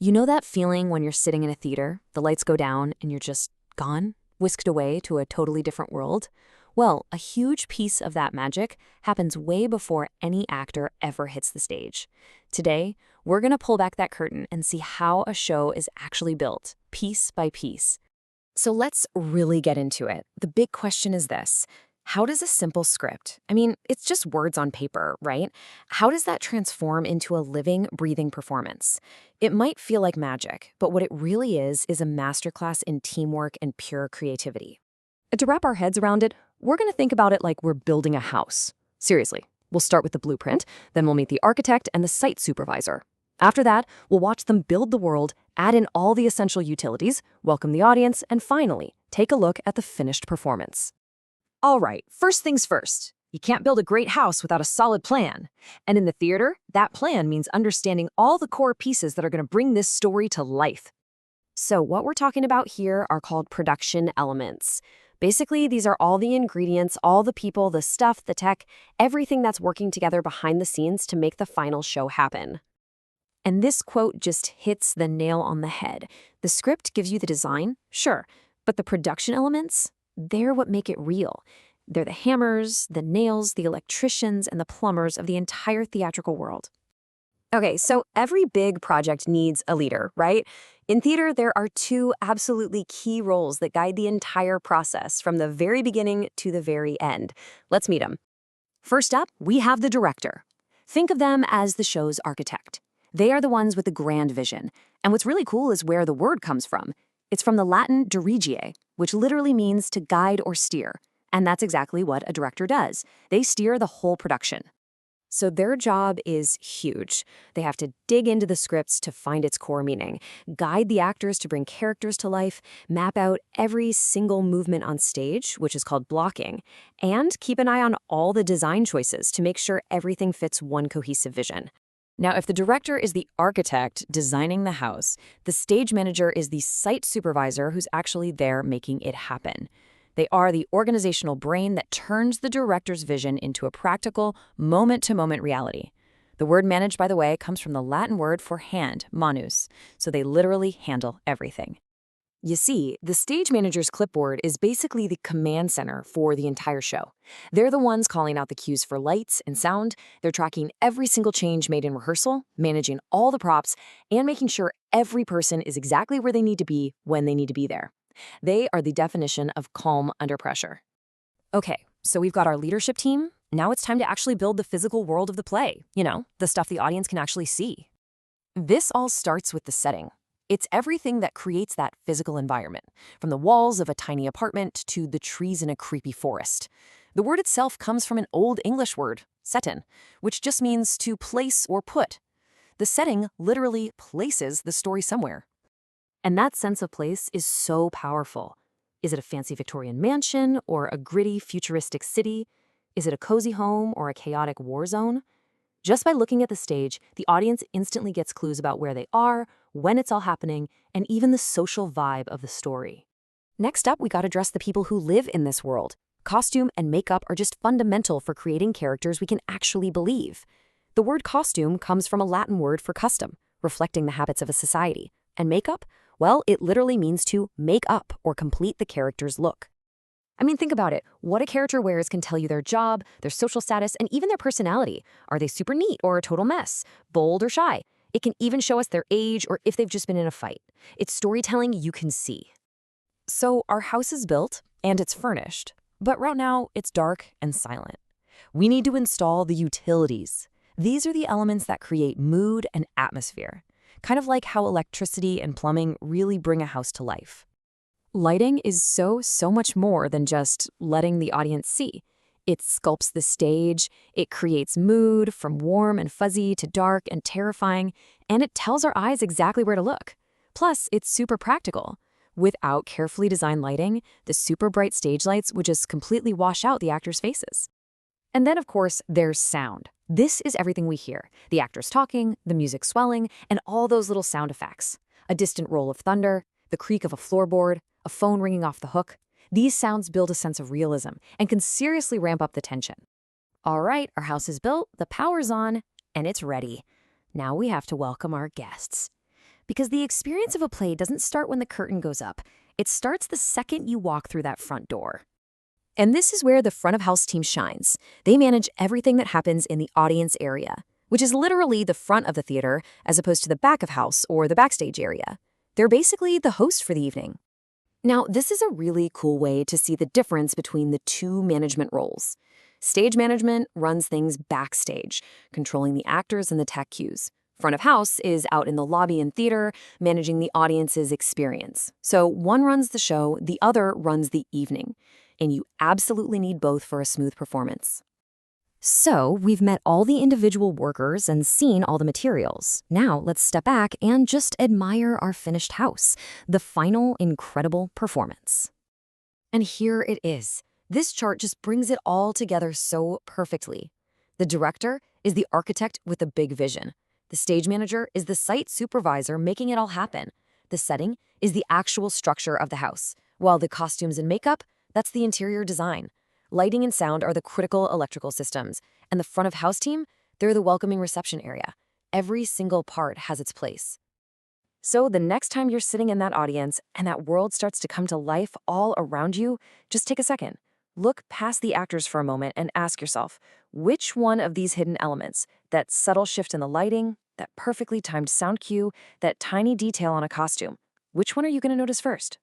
You know that feeling when you're sitting in a theater, the lights go down, and you're just gone, whisked away to a totally different world? Well, a huge piece of that magic happens way before any actor ever hits the stage. Today, we're going to pull back that curtain and see how a show is actually built, piece by piece. So let's really get into it. The big question is this. How does a simple script, it's just words on paper, right? How does that transform into a living, breathing performance? It might feel like magic, but what it really is a masterclass in teamwork and pure creativity. And to wrap our heads around it, we're going to think about it like we're building a house. Seriously, we'll start with the blueprint, then we'll meet the architect and the site supervisor. After that, we'll watch them build the world, add in all the essential utilities, welcome the audience, and finally, take a look at the finished performance. All right, first things first. You can't build a great house without a solid plan. And in the theater, that plan means understanding all the core pieces that are going to bring this story to life. So what we're talking about here are called production elements. Basically, these are all the ingredients, all the people, the stuff, the tech, everything that's working together behind the scenes to make the final show happen. And this quote just hits the nail on the head. The script gives you the design, sure, but the production elements, they're what make it real. They're the hammers, the nails, the electricians, and the plumbers of the entire theatrical world. Okay, so every big project needs a leader, right? In theater, there are two absolutely key roles that guide the entire process from the very beginning to the very end. Let's meet them. First up, we have the director. Think of them as the show's architect. They are the ones with the grand vision. And what's really cool is where the word comes from. It's from the Latin dirigere, which literally means to guide or steer. And that's exactly what a director does. They steer the whole production. So their job is huge. They have to dig into the scripts to find its core meaning, guide the actors to bring characters to life, map out every single movement on stage, which is called blocking, and keep an eye on all the design choices to make sure everything fits one cohesive vision. Now, if the director is the architect designing the house, the stage manager is the site supervisor who's actually there making it happen. They are the organizational brain that turns the director's vision into a practical, moment-to-moment reality. The word manage, by the way, comes from the Latin word for hand, manus, so they literally handle everything. You see, the stage manager's clipboard is basically the command center for the entire show. They're the ones calling out the cues for lights and sound. They're tracking every single change made in rehearsal, managing all the props, and making sure every person is exactly where they need to be when they need to be there. They are the definition of calm under pressure. Okay, so we've got our leadership team. Now it's time to actually build the physical world of the play, the stuff the audience can actually see. This all starts with the setting. It's everything that creates that physical environment, from the walls of a tiny apartment to the trees in a creepy forest. The word itself comes from an Old English word, setten, which just means to place or put. The setting literally places the story somewhere. And that sense of place is so powerful. Is it a fancy Victorian mansion or a gritty futuristic city? Is it a cozy home or a chaotic war zone? Just by looking at the stage, the audience instantly gets clues about where they are, when it's all happening, and even the social vibe of the story. Next up, we gotta dress the people who live in this world. Costume and makeup are just fundamental for creating characters we can actually believe. The word costume comes from a Latin word for custom, reflecting the habits of a society. And makeup? Well, it literally means to make up or complete the character's look. Think about it. What a character wears can tell you their job, their social status, and even their personality. Are they super neat or a total mess? Bold or shy? It can even show us their age or if they've just been in a fight. It's storytelling you can see. So our house is built and it's furnished, but right now it's dark and silent. We need to install the utilities. These are the elements that create mood and atmosphere, kind of like how electricity and plumbing really bring a house to life. Lighting is so much more than just letting the audience see. It sculpts the stage, it creates mood from warm and fuzzy to dark and terrifying, and it tells our eyes exactly where to look. Plus, it's super practical. Without carefully designed lighting, the super bright stage lights would just completely wash out the actors' faces. And then, of course, there's sound. This is everything we hear. The actors talking, the music swelling, and all those little sound effects. A distant roll of thunder, the creak of a floorboard, a phone ringing off the hook. These sounds build a sense of realism and can seriously ramp up the tension. All right, our house is built, the power's on, and it's ready. Now we have to welcome our guests. Because the experience of a play doesn't start when the curtain goes up. It starts the second you walk through that front door. And this is where the front of house team shines. They manage everything that happens in the audience area, which is literally the front of the theater as opposed to the back of house or the backstage area. They're basically the host for the evening. Now, this is a really cool way to see the difference between the two management roles. Stage management runs things backstage, controlling the actors and the tech cues. Front of house is out in the lobby and theater, managing the audience's experience. So one runs the show, the other runs the evening. And you absolutely need both for a smooth performance. So we've met all the individual workers and seen all the materials. Now let's step back and just admire our finished house, the final incredible performance. And here it is. This chart just brings it all together so perfectly. The director is the architect with a big vision. The stage manager is the site supervisor making it all happen. The setting is the actual structure of the house, while the costumes and makeup, that's the interior design. Lighting and sound are the critical electrical systems, and the front of house team, they're the welcoming reception area. Every single part has its place. So the next time you're sitting in that audience and that world starts to come to life all around you, just take a second. Look past the actors for a moment and ask yourself, which one of these hidden elements, that subtle shift in the lighting, that perfectly timed sound cue, that tiny detail on a costume, which one are you going to notice first?